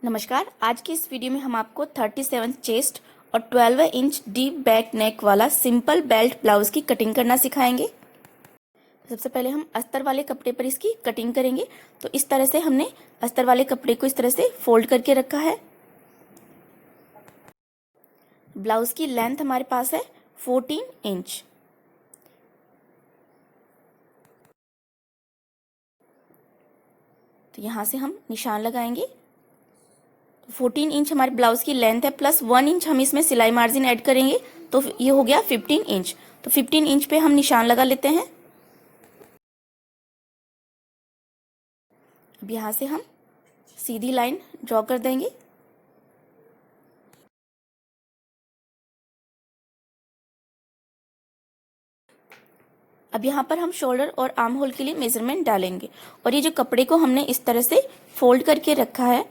नमस्कार। आज की इस वीडियो में हम आपको 37 चेस्ट और 12 इंच डीप बैक नेक वाला सिंपल बेल्ट ब्लाउज की कटिंग करना सिखाएंगे। सबसे पहले हम अस्तर वाले कपड़े पर इसकी कटिंग करेंगे। तो इस तरह से हमने अस्तर वाले कपड़े को इस तरह से फोल्ड करके रखा है। ब्लाउज की लेंथ हमारे पास है 14 इंच। तो यहाँ से हम निशान लगाएंगे। 14 इंच हमारे ब्लाउज की लेंथ है, प्लस 1 इंच हम इसमें सिलाई मार्जिन ऐड करेंगे, तो ये हो गया 15 इंच। तो 15 इंच पे हम निशान लगा लेते हैं। अब यहाँ से हम सीधी लाइन ड्रॉ कर देंगे। अब यहाँ पर हम शोल्डर और आर्म होल के लिए मेजरमेंट डालेंगे। और ये जो कपड़े को हमने इस तरह से फोल्ड करके रखा है,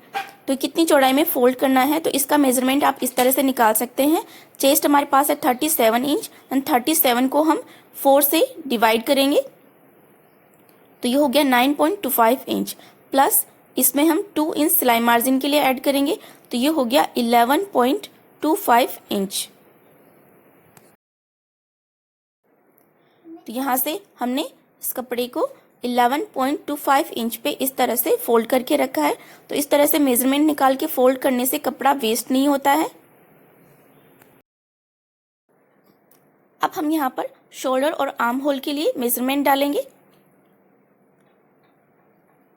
तो कितनी चौड़ाई में फोल्ड करना है, तो इसका मेजरमेंट आप इस तरह से निकाल सकते हैं। चेस्ट हमारे पास है 37 इंच एंड 37 को हम 4 से डिवाइड करेंगे, तो ये हो गया 9.25 इंच। प्लस इसमें हम 2 इंच सिलाई मार्जिन के लिए ऐड करेंगे, तो ये हो गया 11.25 इंच। तो यहाँ से हमने इस कपड़े को 11.25 इंच पे इस तरह से फोल्ड करके रखा है। तो इस तरह से मेजरमेंट निकाल के फोल्ड करने से कपड़ा वेस्ट नहीं होता है। अब हम यहाँ पर शोल्डर और आर्म होल के लिए मेजरमेंट डालेंगे।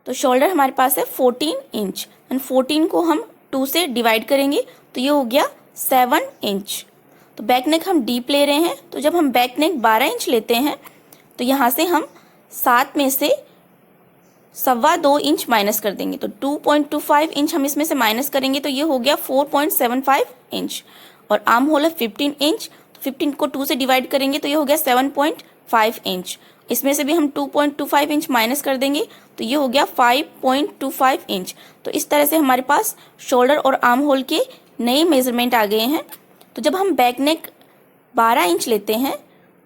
तो शोल्डर हमारे पास है 14 इंच एंड 14 को हम 2 से डिवाइड करेंगे, तो ये हो गया 7 इंच। तो बैक नेक हम डीप ले रहे हैं, तो जब हम बैक नेक 12 इंच लेते हैं, तो यहाँ से हम 7 में से 2.25 इंच माइनस कर देंगे। तो 2.25 इंच हम इसमें से माइनस करेंगे, तो ये हो गया 4.75 इंच। और आर्म होल है 15 इंच, तो 15 को 2 से डिवाइड करेंगे, तो ये हो गया 7.5 इंच। इसमें से भी हम 2.25 इंच माइनस कर देंगे, तो ये हो गया 5.25 इंच। तो इस तरह से हमारे पास शोल्डर और आर्म होल के नए मेजरमेंट आ गए हैं। तो जब हम बैक नेक 12 इंच लेते हैं,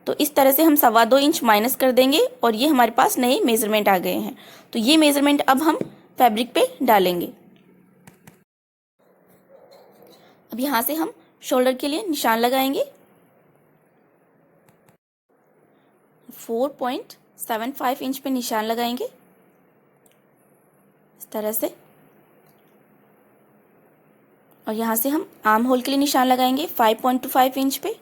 तो इस तरह से हम 2.25 इंच माइनस कर देंगे और ये हमारे पास नए मेजरमेंट आ गए हैं। तो ये मेजरमेंट अब हम फैब्रिक पे डालेंगे। अब यहाँ से हम शोल्डर के लिए निशान लगाएंगे। 4.75 इंच पे निशान लगाएंगे इस तरह से। और यहाँ से हम आर्म होल के लिए निशान लगाएंगे 5.25 इंच पे।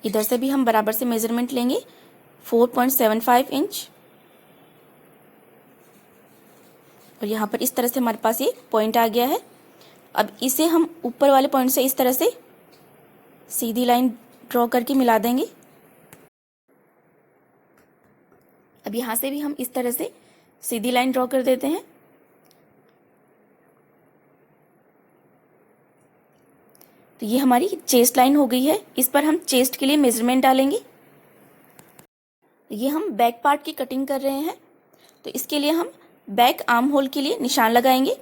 इधर से भी हम बराबर से मेजरमेंट लेंगे 4.75 इंच। और यहाँ पर इस तरह से हमारे पास ये पॉइंट आ गया है। अब इसे हम ऊपर वाले पॉइंट से इस तरह से सीधी लाइन ड्रॉ करके मिला देंगे। अब यहाँ से भी हम इस तरह से सीधी लाइन ड्रॉ कर देते हैं। तो ये हमारी चेस्ट लाइन हो गई है। इस पर हम चेस्ट के लिए मेजरमेंट डालेंगे। ये हम बैक पार्ट की कटिंग कर रहे हैं, तो इसके लिए हम बैक आर्म होल के लिए निशान लगाएंगे।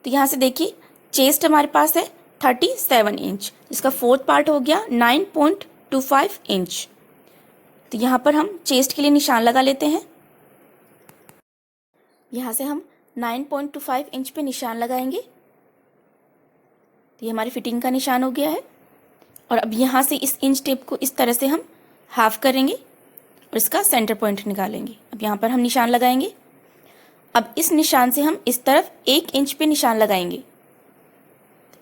तो यहाँ से देखिए, चेस्ट हमारे पास है 37 इंच, इसका फोर्थ पार्ट हो गया 9.25 इंच। तो यहाँ पर हम चेस्ट के लिए निशान लगा लेते हैं। यहाँ से हम 9.25 इंच पे निशान लगाएंगे। तो ये हमारी फिटिंग का निशान हो गया है। और अब यहाँ से इस इंच टेप को इस तरह से हम हाफ करेंगे और इसका सेंटर पॉइंट निकालेंगे। अब यहाँ पर हम निशान लगाएंगे। अब इस निशान से हम इस तरफ 1 इंच पे निशान लगाएंगे।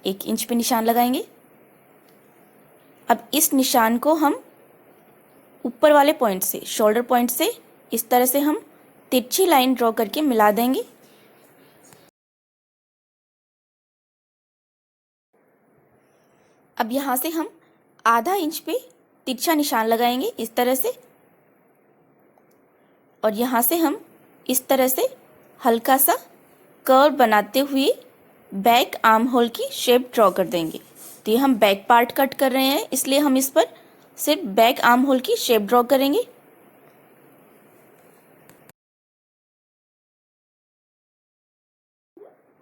1 इंच पे निशान लगाएंगे। अब इस निशान को हम ऊपर वाले पॉइंट से, शोल्डर पॉइंट से इस तरह से हम तिरछी लाइन ड्रॉ करके मिला देंगे। अब यहाँ से हम आधा इंच पे तिरछा निशान लगाएंगे इस तरह से। और यहाँ से हम इस तरह से हल्का सा कर्व बनाते हुए बैक आर्म होल की शेप ड्रॉ कर देंगे। तो ये हम बैक पार्ट कट कर रहे हैं, इसलिए हम इस पर सिर्फ बैक आर्म होल की शेप ड्रॉ करेंगे।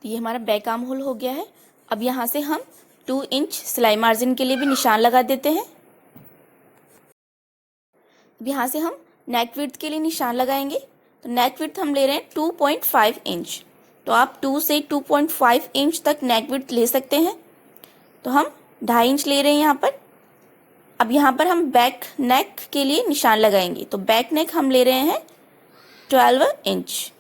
तो ये हमारा बैक आर्म होल हो गया है। अब यहाँ से हम 2 इंच सिलाई मार्जिन के लिए भी निशान लगा देते हैं। अब यहाँ से हम नेक विड्थ के लिए निशान लगाएंगे। तो नेक विड्थ हम ले रहे हैं 2.5 इंच। तो आप 2 से 2.5 इंच तक नेक विड्थ ले सकते हैं। तो हम 2.5 इंच ले रहे हैं यहाँ पर। अब यहाँ पर हम बैक नेक के लिए निशान लगाएंगे। तो बैक नेक हम ले रहे हैं 12 इंच।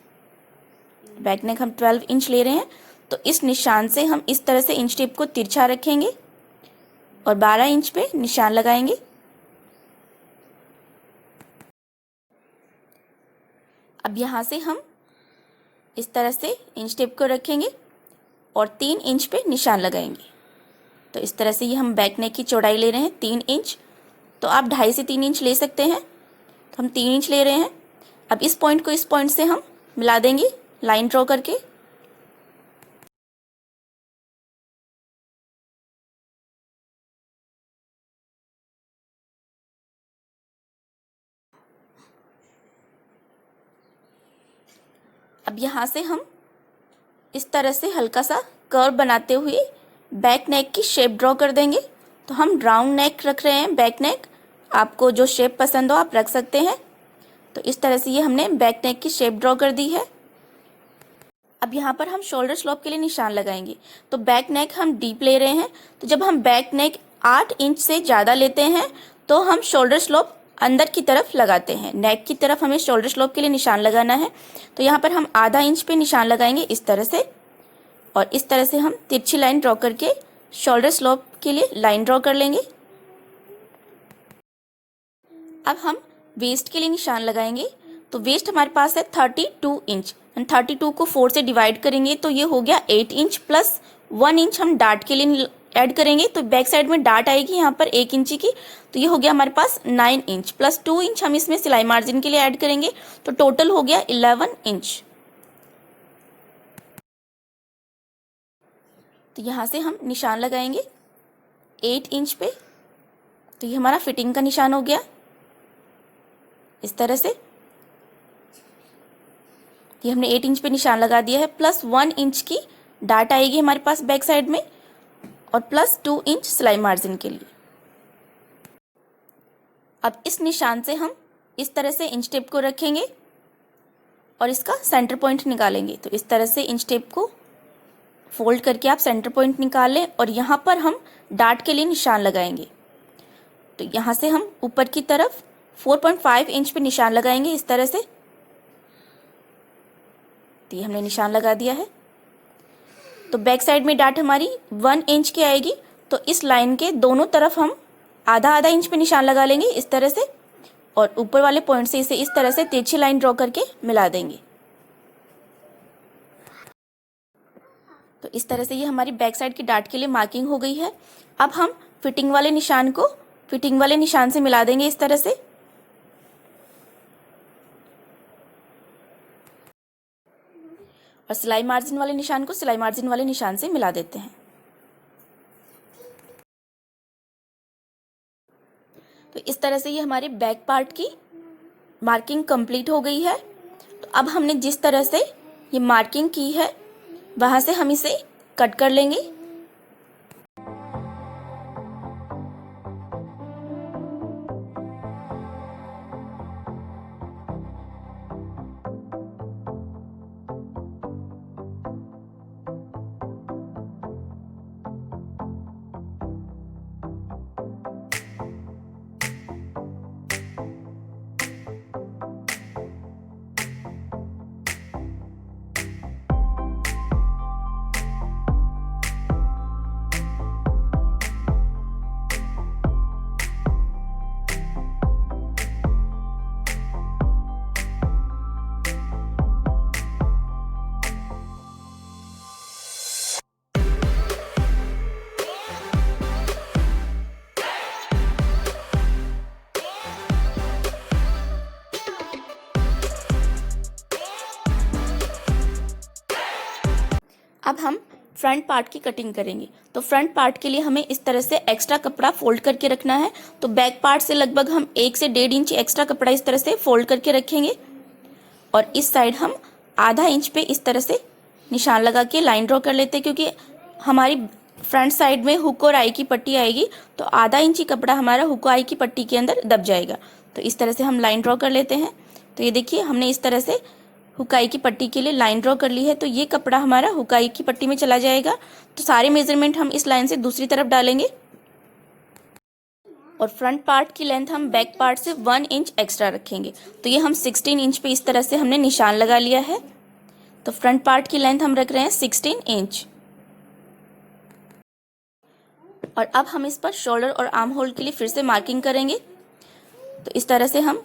बैक नेक हम 12 इंच ले रहे हैं। तो इस निशान से हम इस तरह से इंच टेप को तिरछा रखेंगे और 12 इंच पे निशान लगाएंगे। अब यहाँ से हम इस तरह से इंच टेप को रखेंगे और 3 इंच पे निशान लगाएंगे। तो इस तरह से ये हम बैक नेक की चौड़ाई ले रहे हैं 3 इंच। तो आप 2.5 से 3 इंच ले सकते हैं। तो हम 3 इंच ले रहे हैं। अब इस पॉइंट को इस पॉइंट से हम मिला देंगे लाइन ड्रॉ करके। अब यहाँ से हम इस तरह से हल्का सा कर्व बनाते हुए बैक नेक की शेप ड्रॉ कर देंगे। तो हम राउंड नेक रख रहे हैं बैक नेक। आपको जो शेप पसंद हो आप रख सकते हैं। तो इस तरह से ये हमने बैक नेक की शेप ड्रॉ कर दी है। अब यहाँ पर हम शोल्डर स्लोप के लिए निशान लगाएंगे। तो बैक नेक हम डीप ले रहे हैं। तो जब हम बैक नेक 8 इंच से ज़्यादा लेते हैं तो हम शोल्डर स्लोप अंदर की तरफ लगाते हैं। नेक की तरफ हमें शोल्डर स्लोप के लिए निशान लगाना है। तो यहाँ पर हम आधा इंच पे निशान लगाएंगे इस तरह से, और इस तरह से हम तिरछी लाइन ड्रॉ करके शोल्डर स्लोप के लिए लाइन ड्रॉ कर लेंगे। अब हम वेस्ट के लिए निशान लगाएंगे। तो वेस्ट हमारे पास है 32 इंच। 32 को 4 से डिवाइड करेंगे तो ये हो गया 8 इंच प्लस 1 इंच हम डार्ट के लिए ऐड करेंगे। तो बैक साइड में डार्ट आएगी यहाँ पर 1 इंची की। तो ये हो गया हमारे पास 9 इंच प्लस 2 इंच हम इसमें सिलाई मार्जिन के लिए ऐड करेंगे। तो टोटल हो गया 11 इंच। तो यहाँ से हम निशान लगाएंगे 8 इंच पे। तो ये हमारा फिटिंग का निशान हो गया इस तरह से। ये हमने 8 इंच पे निशान लगा दिया है। प्लस 1 इंच की डार्ट आएगी हमारे पास बैक साइड में और प्लस 2 इंच सिलाई मार्जिन के लिए। अब इस निशान से हम इस तरह से इंच टेप को रखेंगे और इसका सेंटर पॉइंट निकालेंगे। तो इस तरह से इंच टेप को फोल्ड करके आप सेंटर पॉइंट निकाल लें और यहाँ पर हम डार्ट के लिए निशान लगाएंगे। तो यहाँ से हम ऊपर की तरफ 4.5 इंच पे निशान लगाएंगे इस तरह से। तो ये हमने निशान लगा दिया है। तो बैक साइड में डार्ट हमारी 1 इंच की आएगी। तो इस लाइन के दोनों तरफ हम आधा आधा इंच पे निशान लगा लेंगे इस तरह से, और ऊपर वाले पॉइंट से इसे इस तरह से तिरछी लाइन ड्रॉ करके मिला देंगे। तो इस तरह से ये हमारी बैक साइड की डार्ट के लिए मार्किंग हो गई है। अब हम फिटिंग वाले निशान को फिटिंग वाले निशान से मिला देंगे इस तरह से। और सिलाई मार्जिन वाले निशान को सिलाई मार्जिन वाले निशान से मिला देते हैं। तो इस तरह से ये हमारे बैक पार्ट की मार्किंग कंप्लीट हो गई है। तो अब हमने जिस तरह से ये मार्किंग की है वहाँ से हम इसे कट कर लेंगे। अब हम फ्रंट पार्ट की कटिंग करेंगे। तो फ्रंट पार्ट के लिए हमें इस तरह से एक्स्ट्रा कपड़ा फोल्ड करके रखना है। तो बैक पार्ट से लगभग हम 1 से 1.5 इंच एक्स्ट्रा कपड़ा इस तरह से फोल्ड करके रखेंगे और इस साइड हम आधा इंच पे इस तरह से निशान लगा के लाइन ड्रॉ कर लेते हैं, क्योंकि हमारी फ्रंट साइड में हुक और आई की पट्टी आएगी। तो आधा इंच ही कपड़ा हमारा हुक आई की पट्टी के अंदर दब जाएगा। तो इस तरह से हम लाइन ड्रॉ कर लेते हैं तो ये देखिए हमने इस तरह से हुकाई की पट्टी के लिए लाइन ड्रॉ कर ली है। तो ये कपड़ा हमारा हुकाई की पट्टी में चला जाएगा। तो सारे मेजरमेंट हम इस लाइन से दूसरी तरफ डालेंगे और फ्रंट पार्ट की लेंथ हम बैक पार्ट से 1 इंच एक्स्ट्रा रखेंगे। तो ये हम 16 इंच पे इस तरह से हमने निशान लगा लिया है। तो फ्रंट पार्ट की लेंथ हम रख रहे हैं 16 इंच। और अब हम इस पर शोल्डर और आर्म होल के लिए फिर से मार्किंग करेंगे। तो इस तरह से हम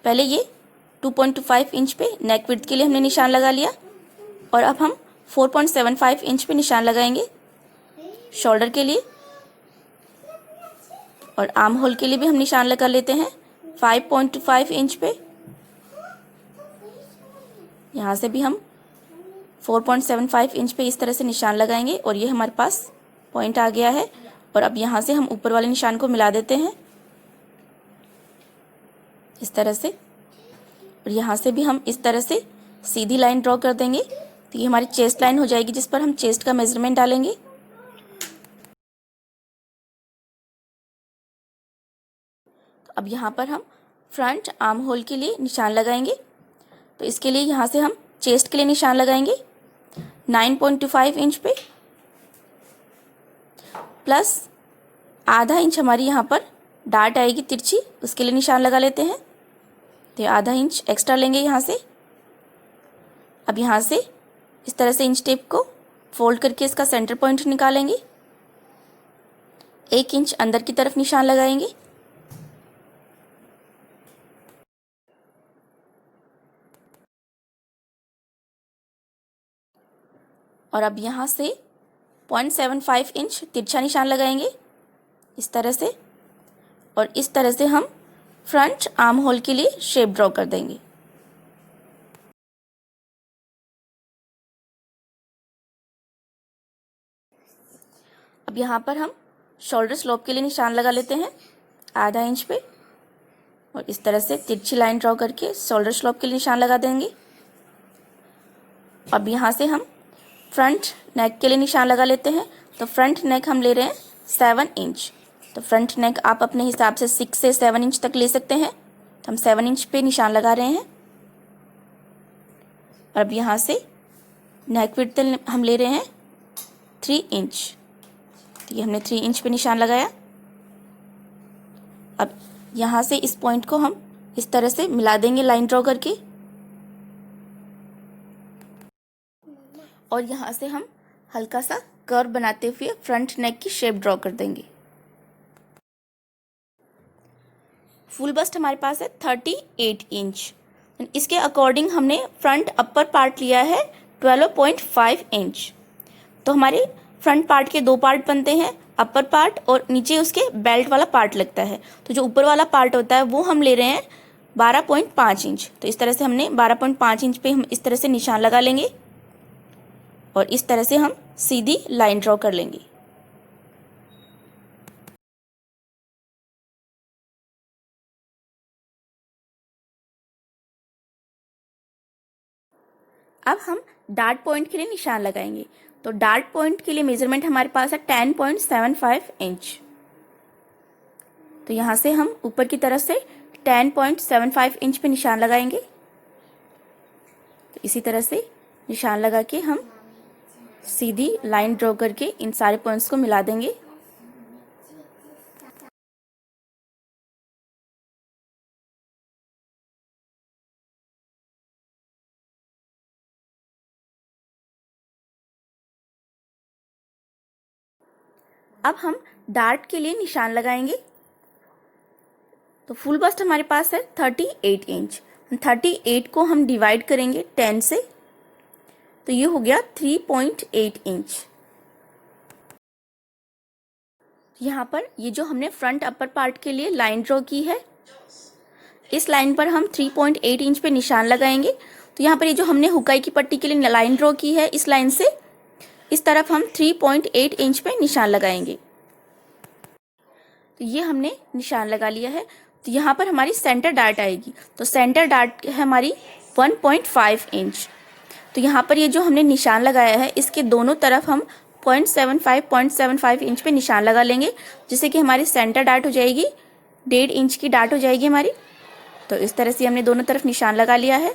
पहले ये 2.25 इंच पे नेक विड्थ के लिए हमने निशान लगा लिया और अब हम 4.75 इंच पे निशान लगाएंगे शोल्डर के लिए। और आर्म होल के लिए भी हम निशान लगा लेते हैं 5.25 इंच पे। यहाँ से भी हम 4.75 इंच पे इस तरह से निशान लगाएंगे और ये हमारे पास पॉइंट आ गया है। और अब यहाँ से हम ऊपर वाले निशान को मिला देते हैं इस तरह से। और यहाँ से भी हम इस तरह से सीधी लाइन ड्रॉ कर देंगे। तो ये हमारी चेस्ट लाइन हो जाएगी जिस पर हम चेस्ट का मेजरमेंट डालेंगे। तो अब यहाँ पर हम फ्रंट आर्म होल के लिए निशान लगाएंगे। तो इसके लिए यहाँ से हम चेस्ट के लिए निशान लगाएंगे 9.25 इंच पे प्लस आधा इंच हमारी यहाँ पर डार्ट आएगी तिरछी, उसके लिए निशान लगा लेते हैं। तो आधा इंच एक्स्ट्रा लेंगे यहाँ से। अब यहाँ से इस तरह से इंच टेप को फोल्ड करके इसका सेंटर पॉइंट निकालेंगे। 1 इंच अंदर की तरफ निशान लगाएंगे। और अब यहाँ से 0.75 इंच तिरछा निशान लगाएंगे इस तरह से। और इस तरह से हम फ्रंट आर्म होल के लिए शेप ड्रॉ कर देंगे। अब यहाँ पर हम शोल्डर स्लोप के लिए निशान लगा लेते हैं आधा इंच पे और इस तरह से तिरछी लाइन ड्रॉ करके शोल्डर स्लोप के लिए निशान लगा देंगे। अब यहाँ से हम फ्रंट नेक के लिए निशान लगा लेते हैं। तो फ्रंट नेक हम ले रहे हैं 7 इंच। तो फ्रंट नेक आप अपने हिसाब से 6 से 7 इंच तक ले सकते हैं। तो हम 7 इंच पे निशान लगा रहे हैं। और अब यहाँ से नेक विड्थ हम ले रहे हैं 3 इंच। तो ये हमने 3 इंच पे निशान लगाया। अब यहाँ से इस पॉइंट को हम इस तरह से मिला देंगे लाइन ड्रॉ करके। और यहाँ से हम हल्का सा कर्व बनाते हुए फ्रंट नेक की शेप ड्रॉ कर देंगे। फुल बस्ट हमारे पास है 38 इंच। इसके अकॉर्डिंग हमने फ्रंट अपर पार्ट लिया है 12.5 इंच। तो हमारे फ्रंट पार्ट के 2 पार्ट बनते हैं, अपर पार्ट और नीचे उसके बेल्ट वाला पार्ट लगता है। तो जो ऊपर वाला पार्ट होता है वो हम ले रहे हैं 12.5 इंच। तो इस तरह से हमने 12.5 इंच पे हम इस तरह से निशान लगा लेंगे और इस तरह से हम सीधी लाइन ड्रॉ कर लेंगे। अब हम डार्ट पॉइंट के लिए निशान लगाएंगे। तो डार्ट पॉइंट के लिए मेजरमेंट हमारे पास है 10.75 इंच। तो यहाँ से हम ऊपर की तरफ से 10.75 इंच पे निशान लगाएंगे। तो इसी तरह से निशान लगा के हम सीधी लाइन ड्रॉ करके इन सारे पॉइंट्स को मिला देंगे। अब हम डार्ट के लिए निशान लगाएंगे। तो फुल बस्ट हमारे पास है 38 इंच। 38 को हम डिवाइड करेंगे 10 से, तो ये हो गया 3.8 इंच। यहाँ पर ये जो हमने फ्रंट अपर पार्ट के लिए लाइन ड्रॉ की है, इस लाइन पर हम 3.8 इंच पे निशान लगाएंगे। तो यहाँ पर ये जो हमने हुकाई की पट्टी के लिए लाइन ड्रॉ की है, इस लाइन से इस तरफ हम 3.8 इंच पे निशान लगाएंगे। तो ये हमने निशान लगा लिया है। तो यहाँ पर हमारी सेंटर डार्ट आएगी। तो सेंटर डार्ट है हमारी 1.5 इंच। तो यहाँ पर ये जो हमने निशान लगाया है, इसके दोनों तरफ हम 0.75 इंच पे निशान लगा लेंगे, जिससे कि हमारी सेंटर डार्ट हो जाएगी 1.5 इंच की डार्ट हो जाएगी हमारी। तो इस तरह से हमने दोनों तरफ निशान लगा लिया है।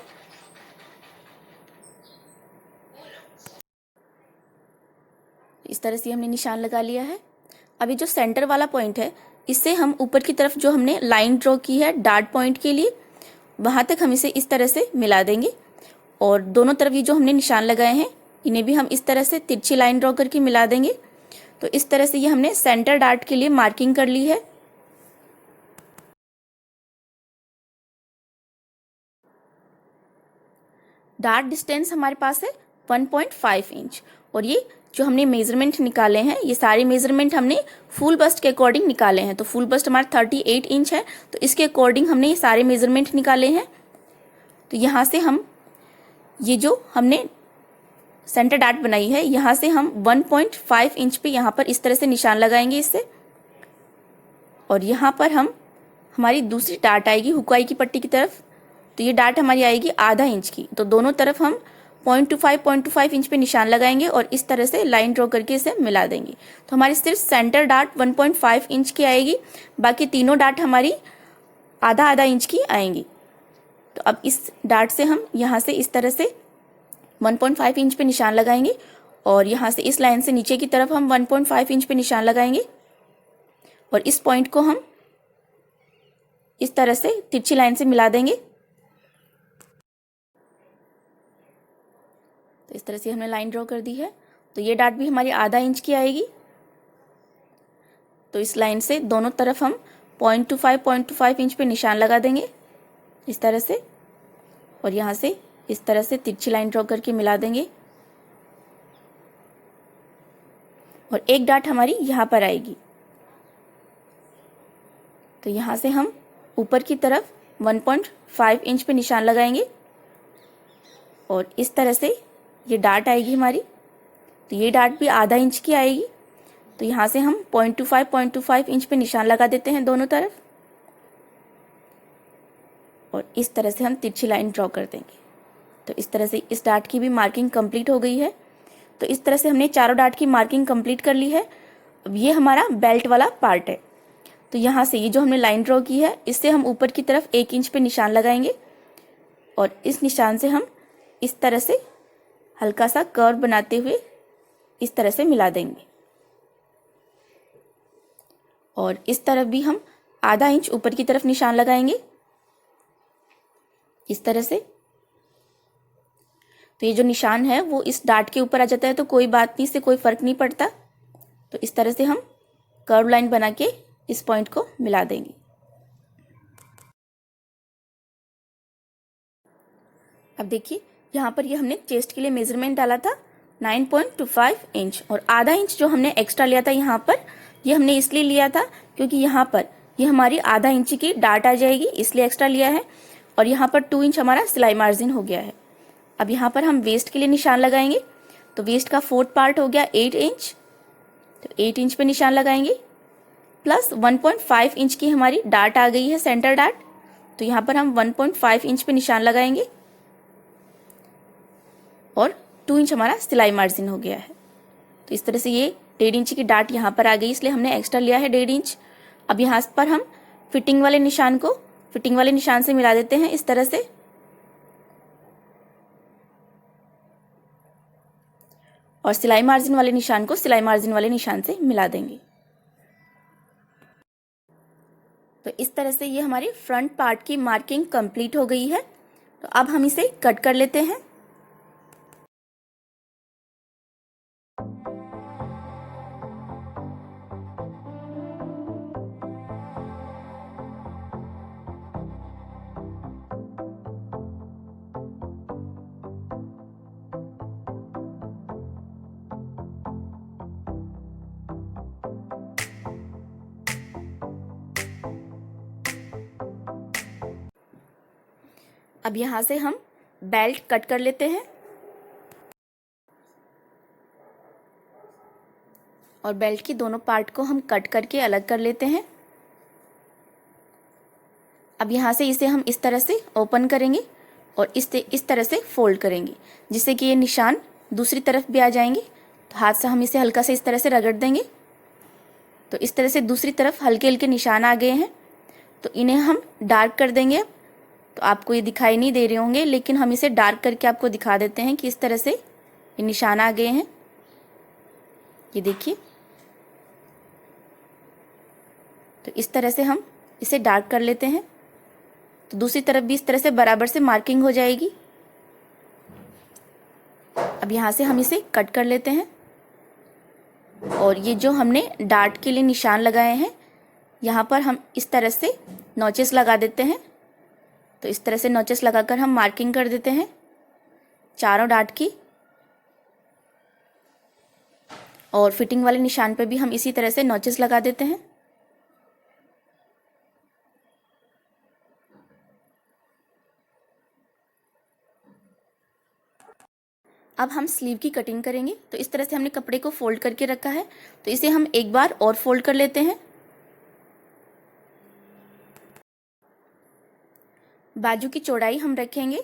इस तरह से हमने निशान लगा लिया है। अभी जो सेंटर वाला पॉइंट है, इससे हम ऊपर की तरफ जो हमने लाइन ड्रॉ की है डार्ट पॉइंट के लिए, वहाँ तक हम इसे इस तरह से मिला देंगे। और दोनों तरफ ये जो हमने निशान लगाए हैं, इन्हें भी हम इस तरह से तिरछी लाइन ड्रॉ करके मिला देंगे। तो इस तरह से ये हमने सेंटर डार्ट के लिए मार्किंग कर ली है। डार्ट डिस्टेंस हमारे पास है 1.5 इंच। और ये जो हमने मेजरमेंट निकाले हैं, ये सारे मेजरमेंट हमने फुल बस्ट के अकॉर्डिंग निकाले हैं। तो फुल बस्ट हमारा 38 इंच है, तो इसके अकॉर्डिंग हमने ये सारे मेजरमेंट निकाले हैं। तो यहाँ से हम ये जो हमने सेंटर डार्ट बनाई है, यहाँ से हम 1.5 इंच पे यहाँ पर इस तरह से निशान लगाएंगे इससे। और यहाँ पर हम हमारी दूसरी डार्ट आएगी हुकाई की पट्टी की तरफ। तो ये डार्ट हमारी आएगी आधा इंच की। तो दोनों तरफ हम 0.25 इंच पे निशान लगाएंगे और इस तरह से लाइन ड्रॉ करके इसे मिला देंगे। तो हमारी सिर्फ सेंटर डार्ट 1.5 इंच की आएगी, बाकी तीनों डार्ट हमारी आधा आधा इंच की आएंगी। तो अब इस डार्ट से हम यहाँ से इस तरह से 1.5 इंच पे निशान लगाएंगे और यहाँ से इस लाइन से नीचे की तरफ हम 1.5 इंच पे निशान लगाएंगे और इस पॉइंट को हम इस तरह से तिरछी लाइन से मिला देंगे। तो इस तरह से हमने लाइन ड्रॉ कर दी है। तो ये डार्ट भी हमारी आधा इंच की आएगी। तो इस लाइन से दोनों तरफ हम 0.25 इंच पे निशान लगा देंगे इस तरह से, और यहाँ से इस तरह से तिरछी लाइन ड्रॉ करके मिला देंगे। और एक डार्ट हमारी यहाँ पर आएगी। तो यहाँ से हम ऊपर की तरफ 1.5 इंच पे निशान लगाएंगे और इस तरह से ये डार्ट आएगी हमारी। तो ये डार्ट भी आधा इंच की आएगी। तो यहाँ से हम 0.25 इंच पे निशान लगा देते हैं दोनों तरफ और इस तरह से हम तिरछी लाइन ड्रॉ कर देंगे। तो इस तरह से इस डार्ट की भी मार्किंग कंप्लीट हो गई है। तो इस तरह से हमने चारों डार्ट की मार्किंग कंप्लीट कर ली है। अब ये हमारा बेल्ट वाला पार्ट है। तो यहाँ से ये जो हमने लाइन ड्रॉ की है, इससे हम ऊपर की तरफ 1 इंच पे निशान लगाएंगे और इस निशान से हम इस तरह से हल्का सा कर्व बनाते हुए इस तरह से मिला देंगे। और इस तरफ भी हम आधा इंच ऊपर की तरफ निशान लगाएंगे इस तरह से। तो ये जो निशान है वो इस डार्ट के ऊपर आ जाता है, तो कोई बात नहीं, इससे कोई फर्क नहीं पड़ता। तो इस तरह से हम कर्व लाइन बना के इस पॉइंट को मिला देंगे। अब देखिए यहाँ पर ये हमने चेस्ट के लिए मेजरमेंट डाला था 9.25 इंच और आधा इंच जो हमने एक्स्ट्रा लिया था यहाँ पर, ये हमने इसलिए लिया था क्योंकि यहाँ पर ये हमारी आधा इंच की डार्ट आ जाएगी, इसलिए एक्स्ट्रा लिया है। और यहाँ पर 2 इंच हमारा सिलाई मार्जिन हो गया है। अब यहाँ पर हम वेस्ट के लिए निशान लगाएंगे। तो वेस्ट का 4th पार्ट हो गया 8 इंच। तो 8 इंच पे निशान लगाएंगे प्लस 1.5 इंच की हमारी डार्ट आ गई है सेंटर डार्ट। तो यहाँ पर हम 1.5 इंच पे निशान लगाएंगे और 2 इंच हमारा सिलाई मार्जिन हो गया है। तो इस तरह से ये 1.5 इंच की डार्ट यहाँ पर आ गई, इसलिए हमने एक्स्ट्रा लिया है 1.5 इंच। अब यहाँ पर हम फिटिंग वाले निशान को फिटिंग वाले निशान से मिला देते हैं इस तरह से। और सिलाई मार्जिन वाले निशान को सिलाई मार्जिन वाले निशान से मिला देंगे। तो इस तरह से ये हमारी फ्रंट पार्ट की मार्किंग कंप्लीट हो गई है। तो अब हम इसे कट कर लेते हैं। अब यहाँ से हम बेल्ट कट कर लेते हैं और बेल्ट की दोनों पार्ट को हम कट करके अलग कर लेते हैं। अब यहाँ से इसे हम इस तरह से ओपन करेंगे और इस तरह से फोल्ड करेंगे, जिससे कि ये निशान दूसरी तरफ भी आ जाएंगे। तो हाथ से हम इसे हल्का से इस तरह से रगड़ देंगे। तो इस तरह से दूसरी तरफ हल्के हल्के निशान आ गए हैं। तो इन्हें हम डार्क कर देंगे तो आपको ये दिखाई नहीं दे रहे होंगे, लेकिन हम इसे डार्क करके आपको दिखा देते हैं कि इस तरह से ये निशान आ गए हैं। ये देखिए, तो इस तरह से हम इसे डार्क कर लेते हैं। तो दूसरी तरफ भी इस तरह से बराबर से मार्किंग हो जाएगी। अब यहाँ से हम इसे कट कर लेते हैं और ये जो हमने डार्ट के लिए निशान लगाए हैं, यहाँ पर हम इस तरह से नॉचेस लगा देते हैं। तो इस तरह से नॉचेस लगाकर हम मार्किंग कर देते हैं चारों डार्ट की। और फिटिंग वाले निशान पर भी हम इसी तरह से नॉचेस लगा देते हैं। अब हम स्लीव की कटिंग करेंगे। तो इस तरह से हमने कपड़े को फोल्ड करके रखा है, तो इसे हम एक बार और फोल्ड कर लेते हैं। बाजू की चौड़ाई हम रखेंगे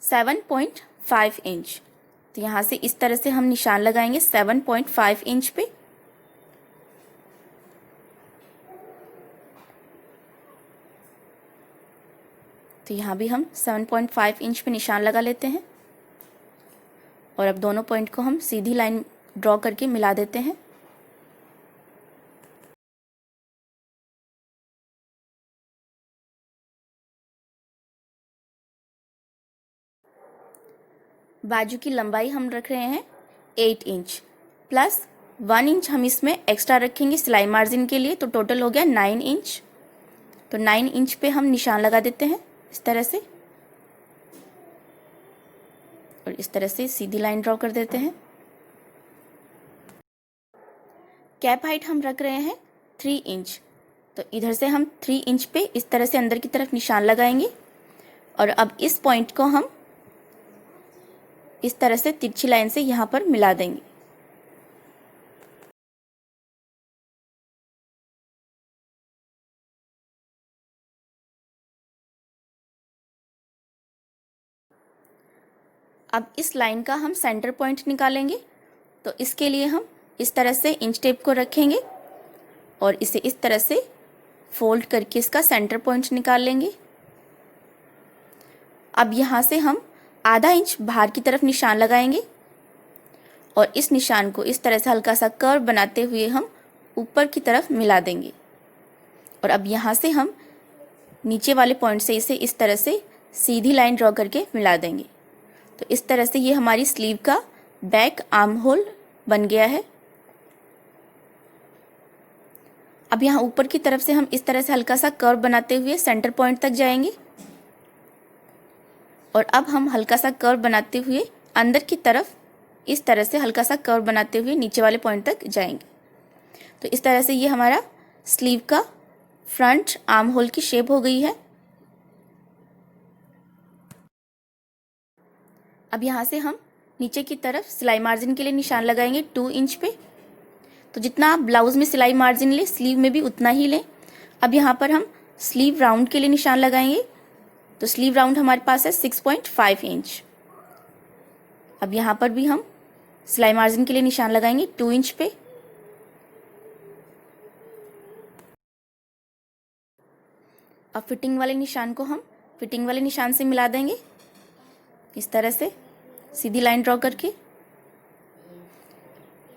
7.5 इंच। तो यहाँ से इस तरह से हम निशान लगाएंगे 7.5 इंच पे। तो यहाँ भी हम 7.5 इंच पे निशान लगा लेते हैं और अब दोनों पॉइंट को हम सीधी लाइन ड्रॉ करके मिला देते हैं। बाजू की लंबाई हम रख रहे हैं 8 इंच प्लस 1 इंच हम इसमें एक्स्ट्रा रखेंगे सिलाई मार्जिन के लिए, तो टोटल हो गया 9 इंच। तो 9 इंच पे हम निशान लगा देते हैं इस तरह से और इस तरह से सीधी लाइन ड्रॉ कर देते हैं। कैप हाइट हम रख रहे हैं 3 इंच। तो इधर से हम 3 इंच पे इस तरह से अंदर की तरफ निशान लगाएंगे और अब इस पॉइंट को हम इस तरह से तिरछी लाइन से यहाँ पर मिला देंगे। अब इस लाइन का हम सेंटर पॉइंट निकालेंगे। तो इसके लिए हम इस तरह से इंच टेप को रखेंगे और इसे इस तरह से फोल्ड करके इसका सेंटर पॉइंट निकाल लेंगे। अब यहाँ से हम आधा इंच बाहर की तरफ निशान लगाएंगे और इस निशान को इस तरह से हल्का सा कर्व बनाते हुए हम ऊपर की तरफ मिला देंगे। और अब यहाँ से हम नीचे वाले पॉइंट से इसे इस तरह से सीधी लाइन ड्रॉ करके मिला देंगे। तो इस तरह से ये हमारी स्लीव का बैक आर्म होल बन गया है। अब यहाँ ऊपर की तरफ से हम इस तरह से हल्का सा कर्व बनाते हुए सेंटर पॉइंट तक जाएंगे और अब हम हल्का सा कर्व बनाते हुए अंदर की तरफ इस तरह से हल्का सा कर्व बनाते हुए नीचे वाले पॉइंट तक जाएंगे। तो इस तरह से ये हमारा स्लीव का फ्रंट आर्म होल की शेप हो गई है। अब यहाँ से हम नीचे की तरफ सिलाई मार्जिन के लिए निशान लगाएंगे 2 इंच पे। तो जितना आप ब्लाउज में सिलाई मार्जिन लें स्लीव में भी उतना ही लें। अब यहाँ पर हम स्लीव राउंड के लिए निशान लगाएंगे। तो स्लीव राउंड हमारे पास है 6.5 इंच। अब यहाँ पर भी हम सिलाई मार्जिन के लिए निशान लगाएंगे 2 इंच पे। अब फिटिंग वाले निशान को हम फिटिंग वाले निशान से मिला देंगे इस तरह से सीधी लाइन ड्रॉ करके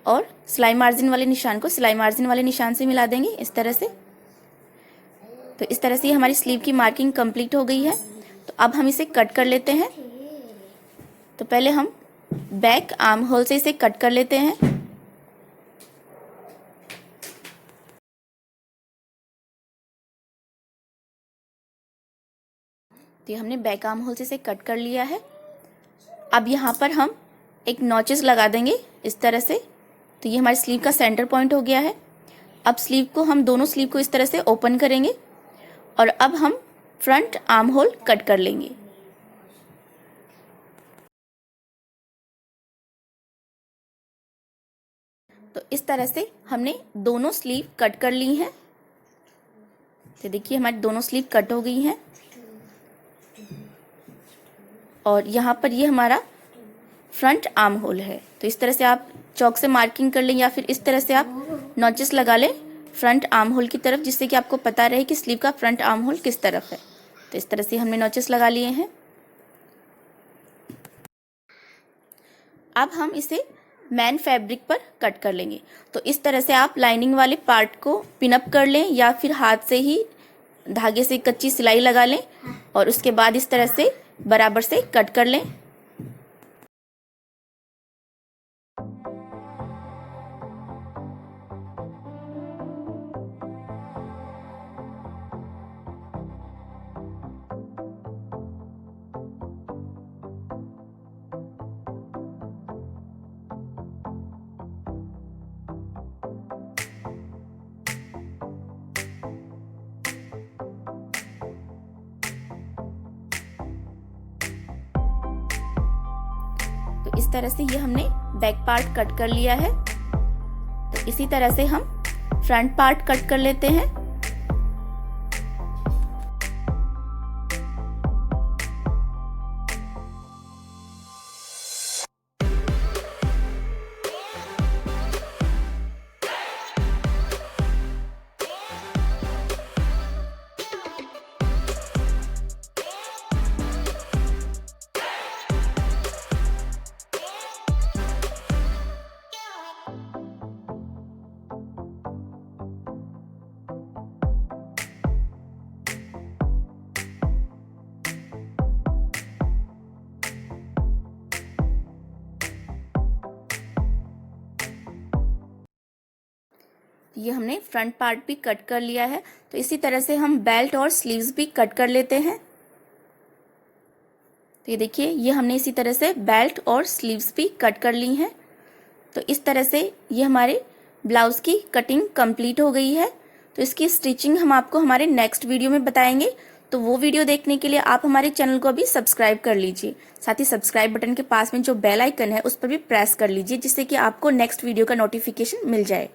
और सिलाई मार्जिन वाले निशान को सिलाई मार्जिन वाले निशान से मिला देंगे इस तरह से। तो इस तरह से हमारी स्लीव की मार्किंग कंप्लीट हो गई है। तो अब हम इसे कट कर लेते हैं। तो पहले हम बैक आर्म होल से इसे कट कर लेते हैं। तो हमने बैक आर्म होल से इसे कट कर लिया है। अब यहाँ पर हम एक नॉचेस लगा देंगे इस तरह से। तो ये हमारी स्लीव का सेंटर पॉइंट हो गया है। अब स्लीव को हम दोनों स्लीव को इस तरह से ओपन करेंगे और अब हम फ्रंट आर्म होल कट कर लेंगे। तो इस तरह से हमने दोनों स्लीव कट कर ली हैं। तो देखिए हमारी दोनों स्लीव कट हो गई हैं और यहाँ पर ये हमारा फ्रंट आर्म होल है। तो इस तरह से आप चौक से मार्किंग कर लें या फिर इस तरह से आप नॉचेस लगा लें फ्रंट आर्म होल की तरफ, जिससे कि आपको पता रहे कि स्लीव का फ्रंट आर्म होल किस तरफ है। तो इस तरह से हमने नॉचेस लगा लिए हैं। अब हम इसे मैन फैब्रिक पर कट कर लेंगे। तो इस तरह से आप लाइनिंग वाले पार्ट को पिनअप कर लें या फिर हाथ से ही धागे से कच्ची सिलाई लगा लें और उसके बाद इस तरह से बराबर से कट कर लें। तो इस तरह से ये हमने बैक पार्ट कट कर लिया है। तो इसी तरह से हम फ्रंट पार्ट कट कर लेते हैं। ये हमने फ्रंट पार्ट भी कट कर लिया है। तो इसी तरह से हम बेल्ट और स्लीव्स भी कट कर लेते हैं। तो ये देखिए, ये हमने इसी तरह से बेल्ट और स्लीव्स भी कट कर ली हैं। तो इस तरह से ये हमारे ब्लाउज की कटिंग कंप्लीट हो गई है। तो इसकी स्टिचिंग हम आपको हमारे नेक्स्ट वीडियो में बताएंगे। तो वो वीडियो देखने के लिए आप हमारे चैनल को अभी सब्सक्राइब कर लीजिए। साथ ही सब्सक्राइब बटन के पास में जो बेल आइकन है उस पर भी प्रेस कर लीजिए, जिससे कि आपको नेक्स्ट वीडियो का नोटिफिकेशन मिल जाए।